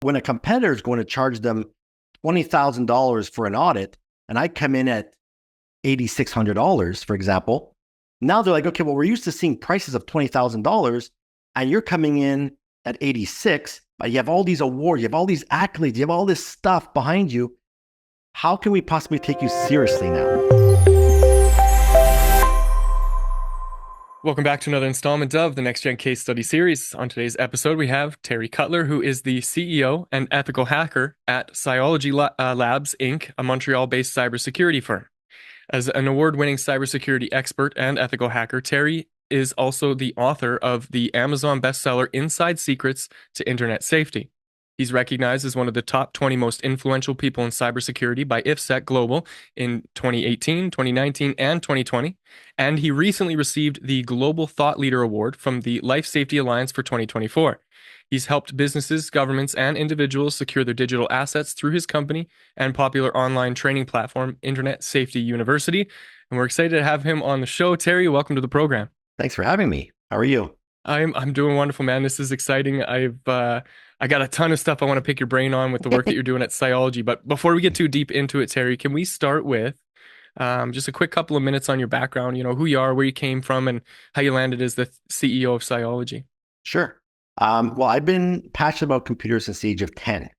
when a competitor is going to charge them $20,000 for an audit, and I come in at $8,600, for example, now they're like, okay, well, we're used to seeing prices of $20,000, and you're coming in at 86, but you have all these awards, you have all these accolades, you have all this stuff behind you. How can we possibly take you seriously now? Welcome back to another installment of the Next Gen Case Study Series. On today's episode, we have Terry Cutler, who is the CEO and ethical hacker at Cyology Labs, Inc., a Montreal-based cybersecurity firm. As an award-winning cybersecurity expert and ethical hacker, Terry is also the author of the Amazon bestseller Inside Secrets to Internet Safety. He's recognized as one of the top 20 most influential people in cybersecurity by IFSEC Global in 2018, 2019, and 2020. And he recently received the Global Thought Leader Award from the Life Safety Alliance for 2024. He's helped businesses, governments, and individuals secure their digital assets through his company and popular online training platform, Internet Safety University. And we're excited to have him on the show. Terry, welcome to the program. Thanks for having me. How are you? I'm doing wonderful, man. This is exciting. I got a ton of stuff I want to pick your brain on with the work that you're doing at Cyology. But before we get too deep into it, Terry, can we start with just a quick couple of minutes on your background? You know, who you are, where you came from, and how you landed as the CEO of Cyology. Sure. Well, I've been passionate about computers since the age of 10.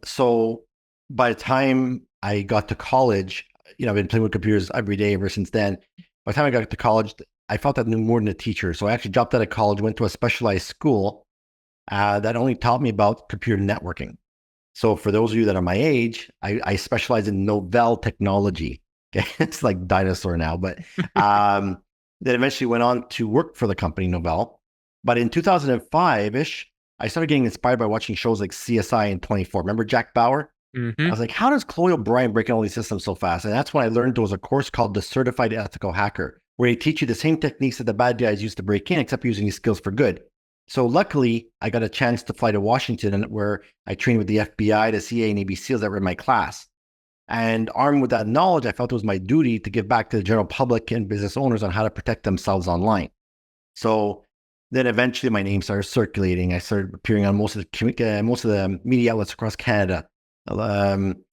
So by the time I got to college, I've been playing with computers every day ever since then. By the time I got to college, I felt I knew more than a teacher. So I actually dropped out of college, went to a specialized school that only taught me about computer networking. So for those of you that are my age, I specialize in Novell technology. Okay? It's like dinosaur now, but then eventually went on to work for the company Novell. But in 2005-ish, I started getting inspired by watching shows like CSI and 24. Remember Jack Bauer? Mm-hmm. I was like, how does Chloe O'Brien break in all these systems so fast? And that's when I learned there was a course called the Certified Ethical Hacker, where they teach you the same techniques that the bad guys used to break in, except using these skills for good. So luckily, I got a chance to fly to Washington, where I trained with the FBI, the CIA, and Navy SEALs that were in my class. And armed with that knowledge, I felt it was my duty to give back to the general public and business owners on how to protect themselves online. So then eventually my name started circulating. I started appearing on most of the media outlets across Canada. And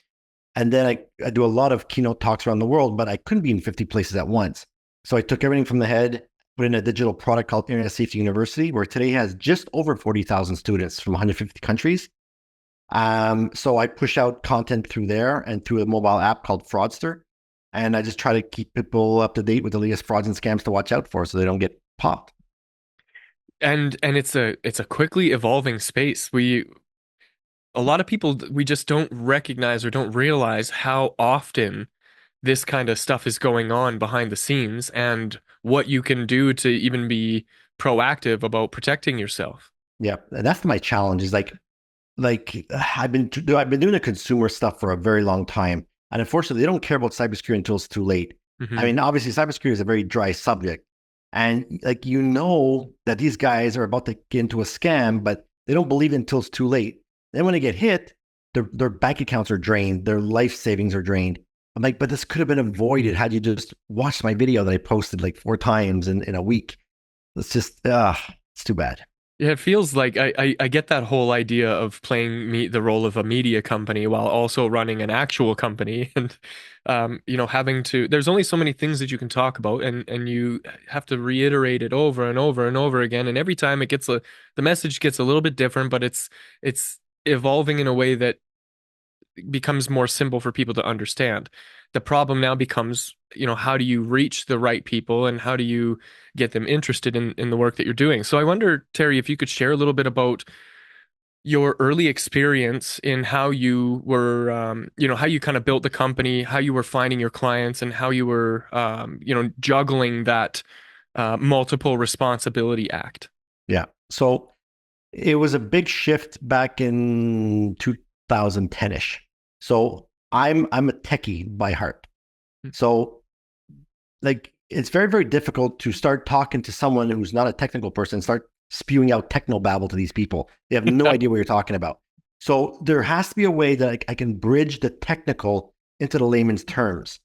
then I do a lot of keynote talks around the world, but I couldn't be in 50 places at once. So I took everything from the head, put in a digital product called Internet Safety University, where today has just over 40,000 students from 150 countries. So I push out content through there and through a mobile app called Fraudster. And I just try to keep people up to date with the latest frauds and scams to watch out for so they don't get popped. And it's a quickly evolving space. A lot of people, we just don't recognize or don't realize how often this kind of stuff is going on behind the scenes and what you can do to even be proactive about protecting yourself. Yeah, and that's my challenge. Is like I've been doing the consumer stuff for a very long time, and unfortunately, they don't care about cybersecurity until it's too late. Mm-hmm. I mean, obviously, cybersecurity is a very dry subject, and that these guys are about to get into a scam, but they don't believe it until it's too late. Then when they get hit, their bank accounts are drained, their life savings are drained. I'm like, but this could have been avoided had you just watched my video that I posted like 4 times in a week. It's just, it's too bad. Yeah, it feels like I get that whole idea of playing the role of a media company while also running an actual company and having to, there's only so many things that you can talk about and you have to reiterate it over and over and over again, and every time the message gets a little bit different, but it's evolving in a way that becomes more simple for people to understand. The problem now becomes, how do you reach the right people and how do you get them interested in the work that you're doing? So I wonder, Terry, if you could share a little bit about your early experience in how you were, how you kind of built the company, how you were finding your clients, and how you were, juggling that multiple responsibility act. Yeah. So it was a big shift back in 2010-ish. So I'm a techie by heart. So like it's very, very difficult to start talking to someone who's not a technical person, start spewing out techno babble to these people. They have no idea what you're talking about. So there has to be a way that I can bridge the technical into the layman's terms.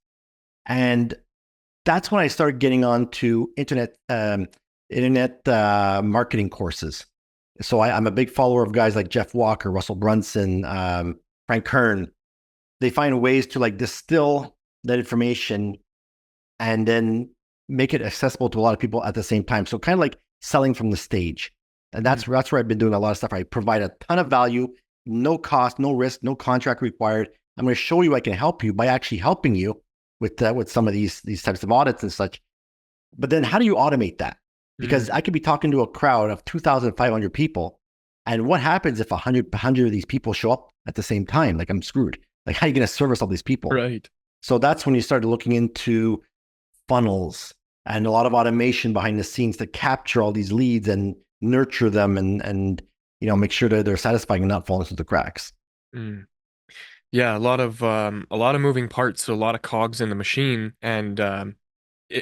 And that's when I started getting on to internet marketing courses. So I'm a big follower of guys like Jeff Walker, Russell Brunson, Frank Kern. They find ways to like distill that information and then make it accessible to a lot of people at the same time. So kind of like selling from the stage. And that's where I've been doing a lot of stuff. I provide a ton of value, no cost, no risk, no contract required. I'm going to show you I can help you by actually helping you with some of these types of audits and such. But then how do you automate that? Because I could be talking to a crowd of 2,500 people. And what happens if 100 of these people show up at the same time? Like I'm screwed. Like how are you going to service all these people? Right. So that's when you started looking into funnels and a lot of automation behind the scenes to capture all these leads and nurture them and make sure that they're satisfying and not falling through the cracks. Mm. Yeah, a lot of moving parts, so a lot of cogs in the machine, and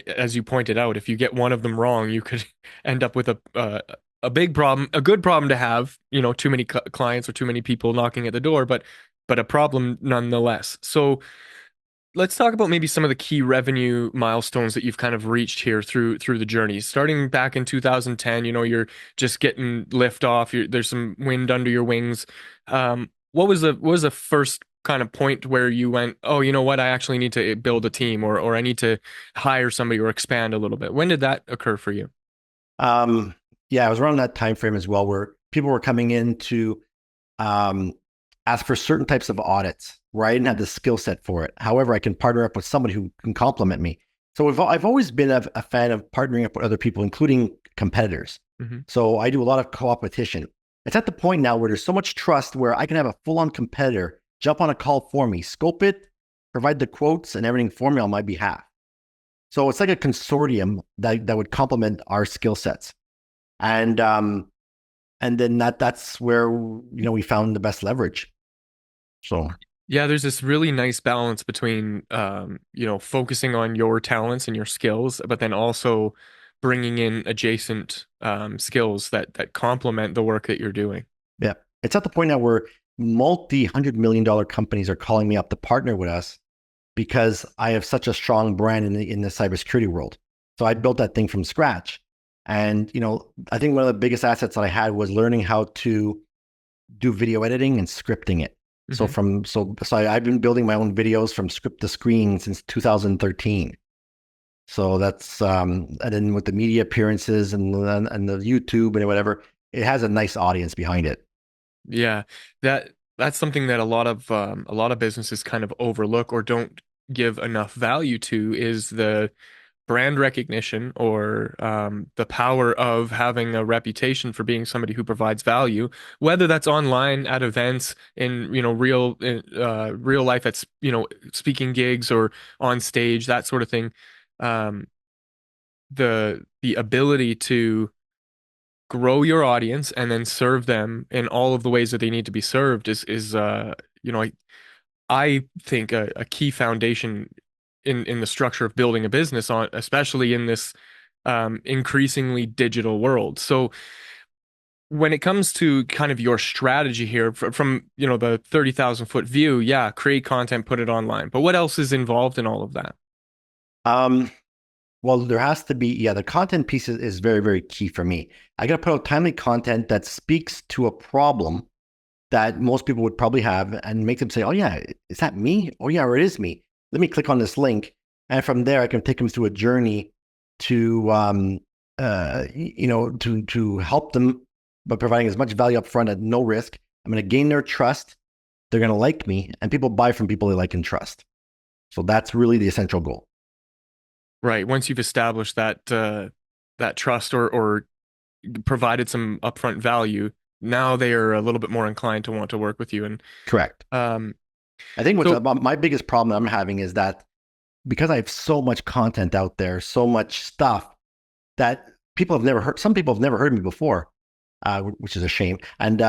as you pointed out, if you get one of them wrong, you could end up with a big problem, a good problem to have, too many clients or too many people knocking at the door, but a problem nonetheless. So let's talk about maybe some of the key revenue milestones that you've kind of reached here through the journey. Starting back in 2010, you're just getting lift off. There's some wind under your wings. What was the first kind of point where you went, oh, you know what? I actually need to build a team, or I need to hire somebody or expand a little bit. When did that occur for you? Um, yeah, I was around that time frame as well, where people were coming in to um, ask for certain types of audits where I didn't have the skill set for it. However, I can partner up with somebody who can complement me. So I've always been a fan of partnering up with other people, including competitors. Hmm. So I do a lot of co-opetition. It's at the point now where there's so much trust where I can have a full-on competitor jump on a call for me, scope it, provide the quotes and everything for me on my behalf. So it's like a consortium that would complement our skill sets. And then that's where we found the best leverage. So Yeah, there's this really nice balance between, focusing on your talents and your skills, but then also bringing in adjacent skills that complement the work that you're doing. yeah, it's at the point now where multi-$100 million companies are calling me up to partner with us because I have such a strong brand in the cybersecurity world. So I built that thing from scratch. And I think one of the biggest assets that I had was learning how to do video editing and scripting it. So Hmm. I've been building my own videos from script to screen since 2013. So that's and then with the media appearances and the YouTube and whatever, it has a nice audience behind it. Yeah, that's something that a lot of businesses kind of overlook or don't give enough value to is the brand recognition, or the power of having a reputation for being somebody who provides value, whether that's online at events, in real life at speaking gigs, or on stage, that sort of thing. Um, the ability to grow your audience and then serve them in all of the ways that they need to be served is I think a key foundation in the structure of building a business, on especially in this increasingly digital world. So when it comes to kind of your strategy here, from the 30,000 foot view, yeah, create content, put it online. But what else is involved in all of that? Um, well, there has to be, yeah, the content piece is very, very key for me. I got to put out timely content that speaks to a problem that most people would probably have and make them say, oh, yeah, is that me? Oh, yeah, or it is me. Let me click on this link. And from there, I can take them through a journey to, to help them by providing as much value up front at no risk. I'm going to gain their trust. They're going to like me, and people buy from people they like and trust. So that's really the essential goal. Right. Once you've established that trust, or provided some upfront value, now they are a little bit more inclined to want to work with you. And Correct. um, I think what's so my biggest problem I'm having is that because I have so much content out there, so much stuff that some people have never heard me before, which is a shame. And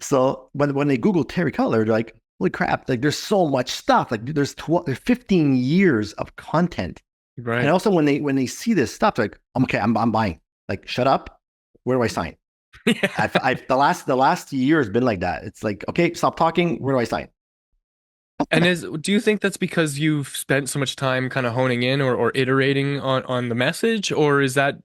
so when they Google Terry Cutler, they're like, holy crap, like there's so much stuff. Like there's 15 years of content. And right. also when they see this stuff, they're like, okay, I'm buying. Like, shut up. Where do I sign? The last year has been like that. It's like, okay, stop talking. Where do I sign? And do you think that's because you've spent so much time kind of honing in, or iterating on the message, or is that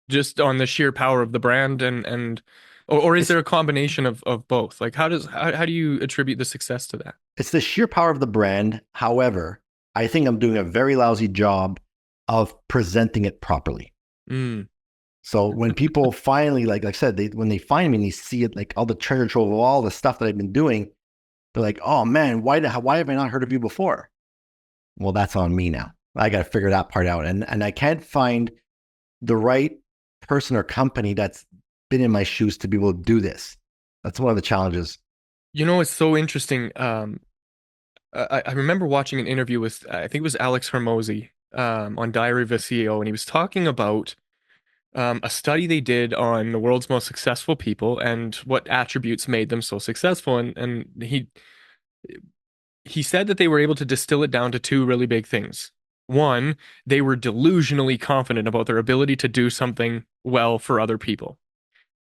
just on the sheer power of the brand and or is It's there a combination of both? Like how do you attribute the success to that? it's the sheer power of the brand. However, I think I'm doing a very lousy job of presenting it properly. Mm, So when people finally, like I said, when they find me and they see it, like all the treasure trove of all the stuff that I've been doing, they're like, "Oh man, why have I not heard of you before?" Well, that's on me now. I got to figure that part out, and I can't find the right person or company that's been in my shoes to be able to do this. That's one of the challenges. you know, it's so interesting. I remember watching an interview with I think it was Alex Hermosi on Diary of a CEO, and he was talking about a study they did on the world's most successful people and what attributes made them so successful. And he said that they were able to distill it down to two really big things. One, they were delusionally confident about their ability to do something well for other people.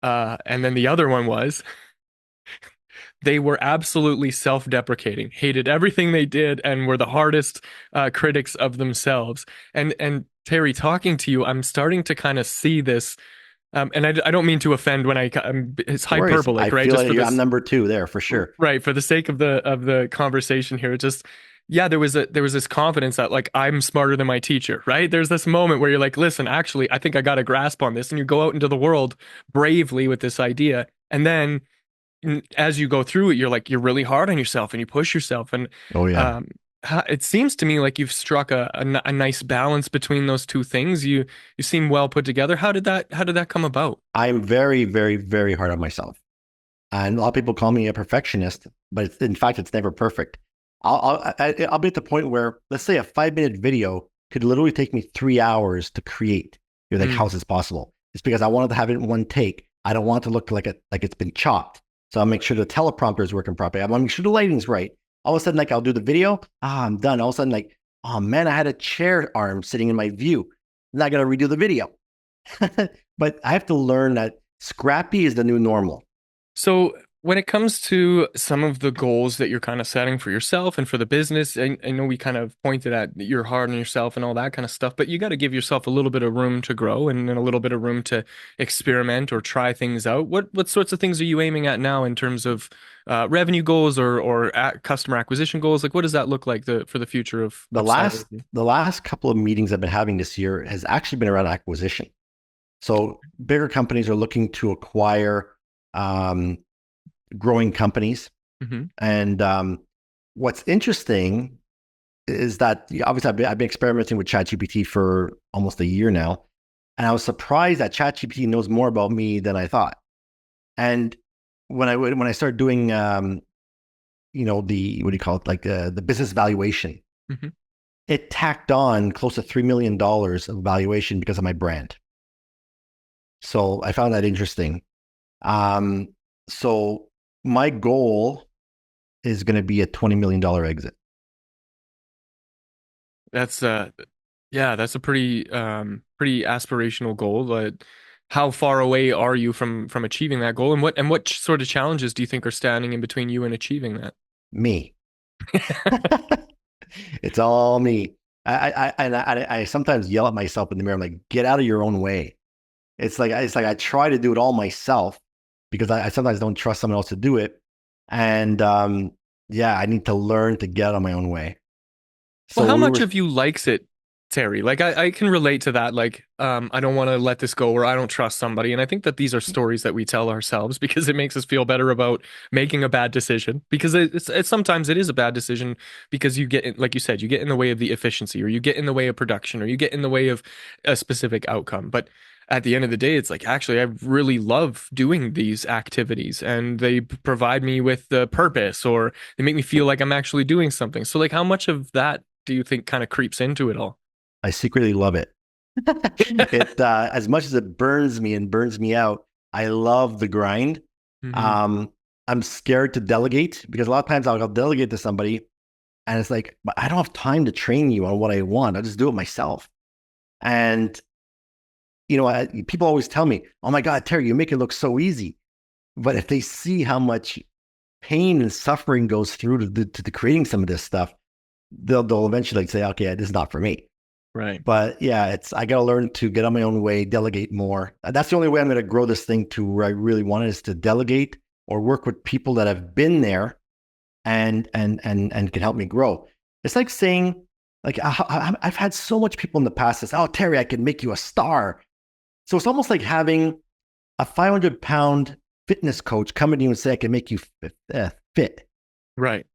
And then the other one was they were absolutely self-deprecating, hated everything they did, and were the hardest critics of themselves. And Terry, talking to you, I'm starting to kind of see this. And I don't mean to offend when it's No worries. hyperbolic, I right? feel Just like for I'm this, number two there for sure. right? For the sake of the conversation here, just yeah, there was this confidence that like I'm smarter than my teacher, right? There's this moment where you're like, listen, actually, I think I got a grasp on this, and you go out into the world bravely with this idea, and then as you go through it, you're like you're really hard on yourself and you push yourself, and Oh yeah. um, it seems to me like you've struck a nice balance between those two things. You seem well put together. How did that come about? I'm very, very, very hard on myself. And a lot of people call me a perfectionist, but in fact, it's never perfect. I'll be at the point where, let's say, a 5 minute video could literally take me 3 hours to create. You're like, Mm, how is this possible? It's because I wanted to have it in one take. I don't want it to look like it's been chopped. So I'll make sure the teleprompter is working properly. I want to make sure the lighting's right. All of a sudden, like I'll do the video. I'm done. All of a sudden, like, oh man, I had a chair arm sitting in my view. I'm not gonna redo the video. But I have to learn that scrappy is the new normal. So, when it comes to some of the goals that you're kind of setting for yourself and for the business, I know we kind of pointed at you're hard on yourself and all that kind of stuff, but you got to give yourself a little bit of room to grow and a little bit of room to experiment or try things out. What sorts of things are you aiming at now in terms of revenue goals or customer acquisition goals? Like, what does that look like for the future the of last Cyology? the last couple of meetings I've been having this year has actually been around acquisition. So bigger companies are looking to acquire um, growing companies, Hmm. and what's interesting is that obviously I've been experimenting with ChatGPT for almost a year now, and I was surprised that ChatGPT knows more about me than I thought. And when I started doing the what do you call it, like the business valuation, Hmm. it tacked on close to $3 million of valuation because of my brand. So I found that interesting. Um, so my goal is going to be a $20 million exit. That's yeah, that's a pretty aspirational goal, but how far away are you from achieving that goal, and what sort of challenges do you think are standing in between you and achieving that? Me, it's all me. I sometimes yell at myself in the mirror. I'm like, get out of your own way. It's like I try to do it all myself because I sometimes don't trust someone else to do it. And yeah, I need to learn to get out of my own way. Well, So how we much were of you likes it, Terry? Like I can relate to that. Like, I don't want to let this go or I don't trust somebody. And I think that these are stories that we tell ourselves because it makes us feel better about making a bad decision. Because it's sometimes it is a bad decision because you get, like you said, you get in the way of the efficiency or you get in the way of production or you get in the way of a specific outcome. But at the end of the day, it's like, actually, I really love doing these activities and they provide me with the purpose or they make me feel like I'm actually doing something. So like how much of that do you think kind of creeps into it all? I secretly love it. It as much as it burns me and burns me out, I love the grind. Hmm. Um, I'm scared to delegate because a lot of times I'll delegate to somebody and it's like, but I don't have time to train you on what I want. I just do it myself. And people always tell me, "Oh my God, Terry, you make it look so easy." But if they see how much pain and suffering goes through to creating some of this stuff, they'll eventually say, "Okay, this is not for me." Right. But yeah, I got to learn to get on my own way, delegate more. That's the only way I'm going to grow this thing to where I really want it, is to delegate or work with people that have been there and can help me grow. It's like saying, like, I've had so much people in the past that say, "Oh, Terry, I can make you a star." So it's almost like having a 500-pound fitness coach come to you and say, "I can make you fit." Right.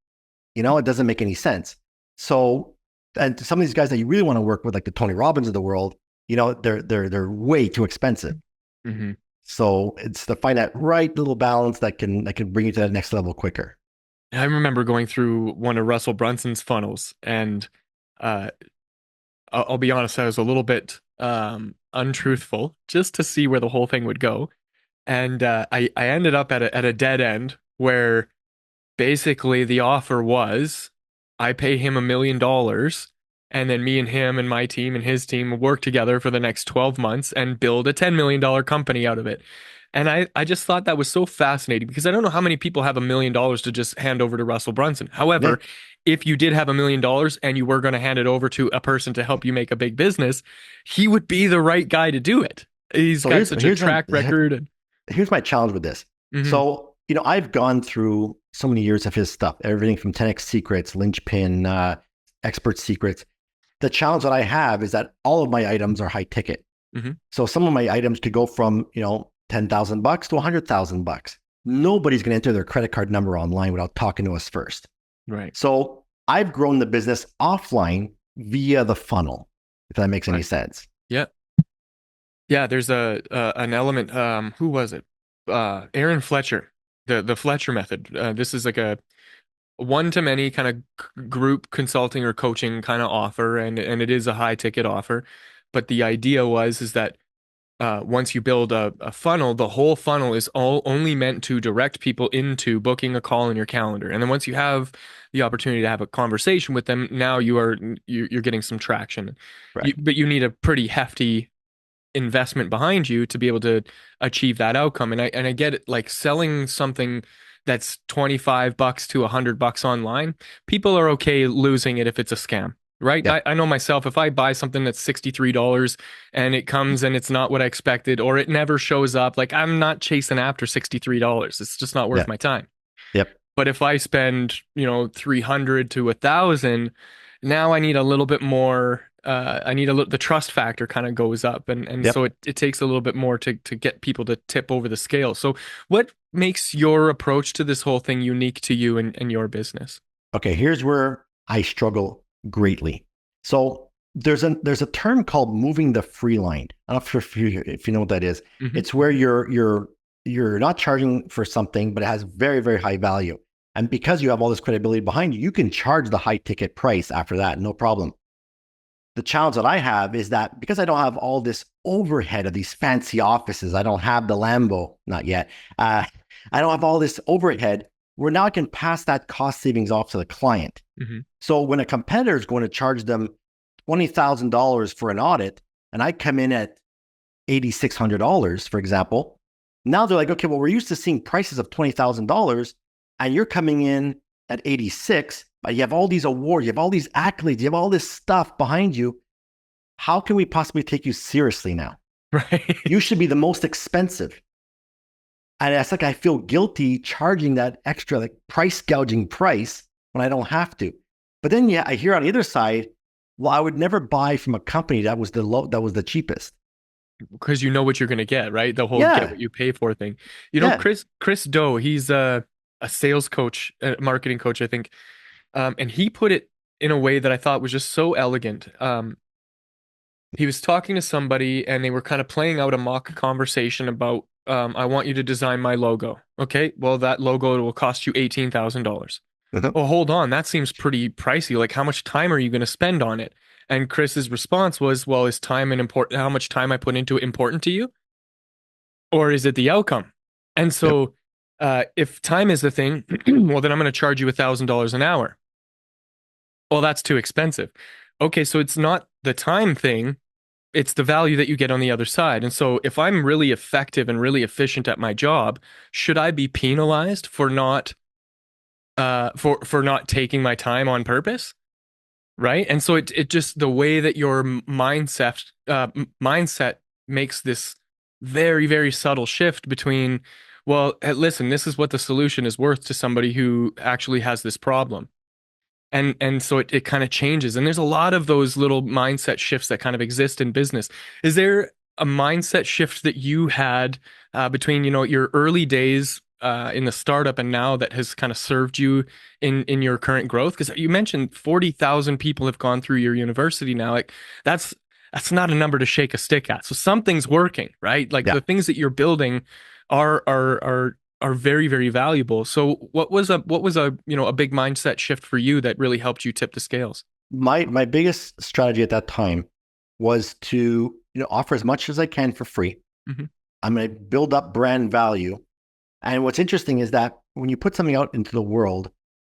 It doesn't make any sense. So, and some of these guys that you really want to work with, like the Tony Robbins of the world, they're way too expensive. Mm-hmm. So it's to find that right little balance that can bring you to that next level quicker. I remember going through one of Russell Brunson's funnels, and uh, I'll be honest, I was a little bit untruthful just to see where the whole thing would go, and I ended up at a dead end where basically the offer was I pay him $1 million, and then me and him and my team and his team work together for the next 12 months and build a $10 million company out of it. And I just thought that was so fascinating because I don't know how many people have $1 million to just hand over to Russell Brunson. Yeah. However, if you did have $1 million and you were going to hand it over to a person to help you make a big business, he would be the right guy to do it. He's So got here's such a here's my track record. And here's my challenge with this. Mhm. So, I've gone through so many years of his stuff, everything from 10x Secrets, Linchpin, Expert Secrets. The challenge that I have is that all of my items are high ticket. Mhm. So some of my items could go from, $10,000 to $100,000. Nobody's going to enter their credit card number online without talking to us first. Right. So I've grown the business offline via the funnel, if that makes any Right. sense. Yeah. Yeah, there's a an element. Who was it? Aaron Fletcher, the Fletcher method. This is like a one to many kind of group consulting or coaching kind of offer, and it is a high ticket offer. But the idea is that once you build a funnel, the whole funnel is all only meant to direct people into booking a call in your calendar. And then once you have the opportunity to have a conversation with them, now you're getting some traction. Right. But you need a pretty hefty investment behind you to be able to achieve that outcome. And I get it, like selling something that's $25 to $100 online, people are okay losing it if it's a scam. Right. Yep. I know myself, if I buy something that's $63 and it comes and it's not what I expected, or it never shows up, like I'm not chasing after $63. It's just not worth Yep. my time. Yep. But if I spend, 300 to 1,000, now I need a little bit more. I need the trust factor kind of goes up, and so Yep. it takes a little bit more to get people to tip over the scale. So, what makes your approach to this whole thing unique to you and your business? Okay. Here's where I struggle greatly. So there's a term called moving the free line. I don't know if you know what that is. Hmm. It's where you're not charging for something, but it has very, very high value. And because you have all this credibility behind you, you can charge the high ticket price after that, no problem. The challenge that I have is that because I don't have all this overhead of these fancy offices, I don't have the Lambo, not yet. I don't have all this overhead where now I can pass that cost savings off to the client. Hmm. So when a competitor is going to charge them $20,000 for an audit, and I come in at $8,600, for example, now they're like, okay, well, we're used to seeing prices of $20,000, and you're coming in at 86, but you have all these awards, you have all these accolades, you have all this stuff behind you. How can we possibly take you seriously now? Right. You should be the most expensive. And it's like I feel guilty charging that extra like price gouging price when I don't have to. But then I hear on the other side, well, I would never buy from a company that was the cheapest. Because you know what you're going to get, right? The whole get Yeah, what you pay for thing. yeah. Chris Doe, he's a sales coach, a marketing coach, I think. And he put it in a way that I thought was just so elegant. He was talking to somebody and they were kind of playing out a mock conversation about, I want you to design my logo. Okay, well, that logo will cost you $18,000. Uh-huh. Well, hold on, that seems pretty pricey. Like, how much time are you going to spend on it? And Chris's response was, well, is time an important, how much time I put into it important to you? Or is it the outcome? And Yep. so, if time is the thing, well, then I'm going to charge you $1,000 an hour. Well, that's too expensive. Okay, so it's not the time thing, it's the value that you get on the other side. And so if I'm really effective and really efficient at my job, should I be penalized for not for not taking my time on purpose? right? And so it just the way that your mindset makes this very, very subtle shift between, well, listen, this is what the solution is worth to somebody who actually has this problem. And so it kind of changes. And there's a lot of those little mindset shifts that kind of exist in business. Is there a mindset shift that you had between, your early days in the startup and now that has kind of served you in your current growth? Because you mentioned 40,000 people have gone through your university now. Like that's that's not a number to shake a stick at. So something's working, right? Like Yeah. the things that you're building are very, very valuable. So what was a a big mindset shift for you that really helped you tip the scales? My biggest strategy at that time was to, offer as much as I can for free. Hmm. I'm going to build up brand value. And what's interesting is that when you put something out into the world,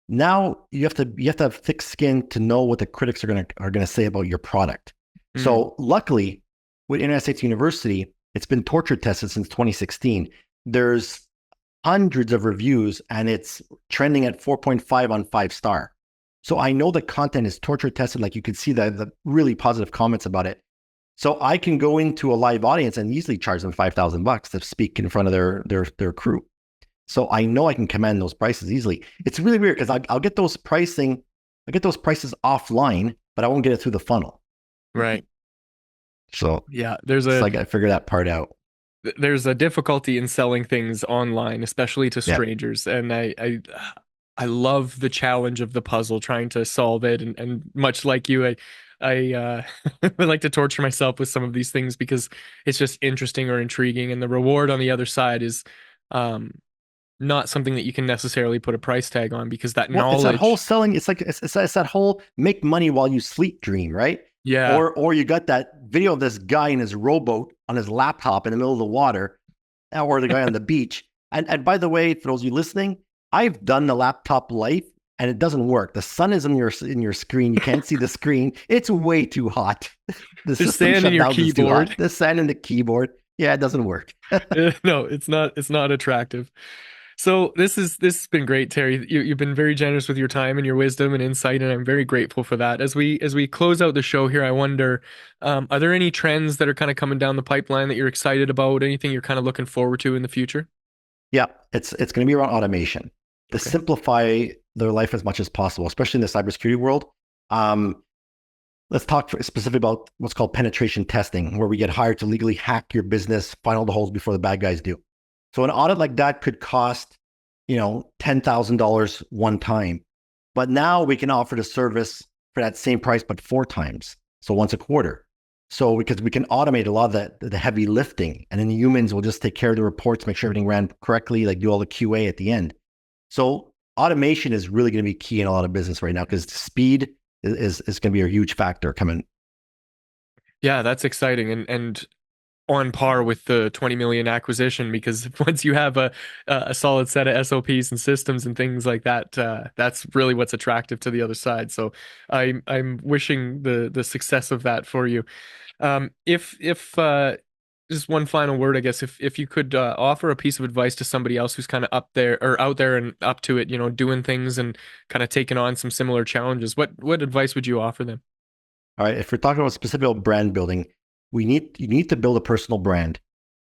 now you have to have thick skin to know what the critics are gonna say about your product. Mm. So luckily, with United States University, it's been torture tested since 2016. There's hundreds of reviews, and it's trending at 4.5 on 5 star. So I know the content is torture tested. Like you can see the really positive comments about it. So I can go into a live audience and easily charge them $5,000 to speak in front of their crew. So I know I can command those prices easily. It's really weird because I'll get those prices offline, but I won't get it through the funnel. Right. So Yeah, it's like I figure that part out. there's a difficulty in selling things online, especially to Yeah. strangers, and I love the challenge of the puzzle, trying to solve it, and much like you, I would like to torture myself with some of these things because it's just interesting or intriguing, and the reward on the other side is um not something that you can necessarily put a price tag on because that Well, it's that whole knowledge. selling. It's like it's that whole make money while you sleep dream, right? Yeah, Or you got that video of this guy in his rowboat on his laptop in the middle of the water, or the guy on the beach. And by the way, for those of you listening, I've done the laptop life and it doesn't work. The sun is in your screen. You can't see the screen. It's way too hot. The there's system sand in your shutdowns is too hot. keyboard. The sand in the keyboard. Yeah, it doesn't work. No, it's not attractive. So this has been great, Terry. You've been very generous with your time and your wisdom and insight, and I'm very grateful for that. As we close out the show here, I wonder, are there any trends that are kind of coming down the pipeline that you're excited about? Anything you're kind of looking forward to in the future? Yeah, it's going to be around automation to Okay. simplify their life as much as possible, especially in the cybersecurity world. Um, let's talk specifically about what's called penetration testing, where we get hired to legally hack your business, find all the holes before the bad guys do. So an audit like that could cost, $10,000 one time, but now we can offer the service for that same price, but 4 times. So once a quarter. So because we can automate a lot of the heavy lifting, and then the humans will just take care of the reports, make sure everything ran correctly, like do all the QA at the end. So automation is really going to be key in a lot of business right now because speed is going to be a huge factor coming. Yeah, that's exciting and on par with the 20 million acquisition because once you have a solid set of SOPs and systems and things like that, that's really what's attractive to the other side. So I'm wishing the success of that for you. If just one final word, I guess, if you could offer a piece of advice to somebody else who's kind of up there or out there and up to it, doing things and kind of taking on some similar challenges, what advice would you offer them? All right. If we're talking about specific brand building, you need to build a personal brand.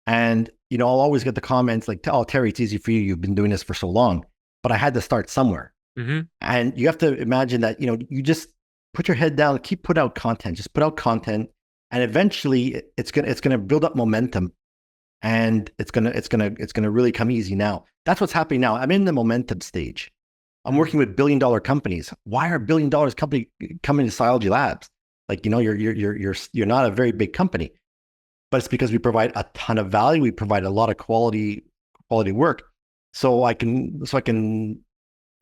And, I'll always get the comments like, oh, Terry, it's easy for you. You've been doing this for so long, but I had to start somewhere. Hmm. And you have to imagine that, you just put your head down, keep put out content, just put out content. And eventually it's gonna build up momentum, and it's gonna really come easy now. That's what's happening now. I'm in the momentum stage. I'm working with billion-dollar companies. Why are billion-dollar company coming to Cyology Labs? Like, you're not a very big company, but it's because we provide a ton of value. We provide a lot of quality work. So I can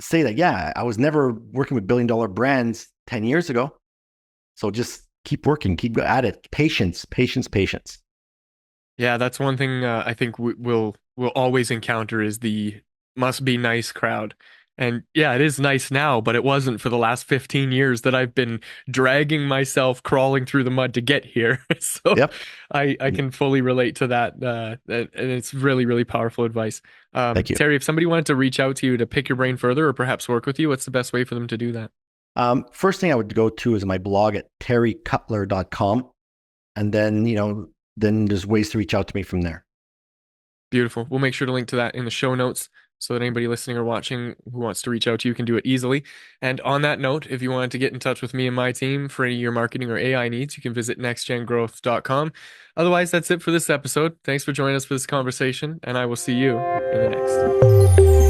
say that, yeah, I was never working with billion-dollar brands 10 years ago. So just keep working, keep at it. Patience, patience, patience. Yeah, that's one thing I think we'll always encounter is the must be nice crowd. And yeah, it is nice now, but it wasn't for the last 15 years that I've been dragging myself crawling through the mud to get here. So Yep. I can fully relate to that. And it's really, really powerful advice. Thank you. Terry, if somebody wanted to reach out to you to pick your brain further or perhaps work with you, what's the best way for them to do that? First thing I would go to is my blog at terrycutler.com. And then, then there's ways to reach out to me from there. Beautiful. We'll make sure to link to that in the show notes so that anybody listening or watching who wants to reach out to you can do it easily. And on that note, if you wanted to get in touch with me and my team for any of your marketing or AI needs, you can visit nextgengrowth.com. Otherwise, that's it for this episode. Thanks for joining us for this conversation, and I will see you in the next.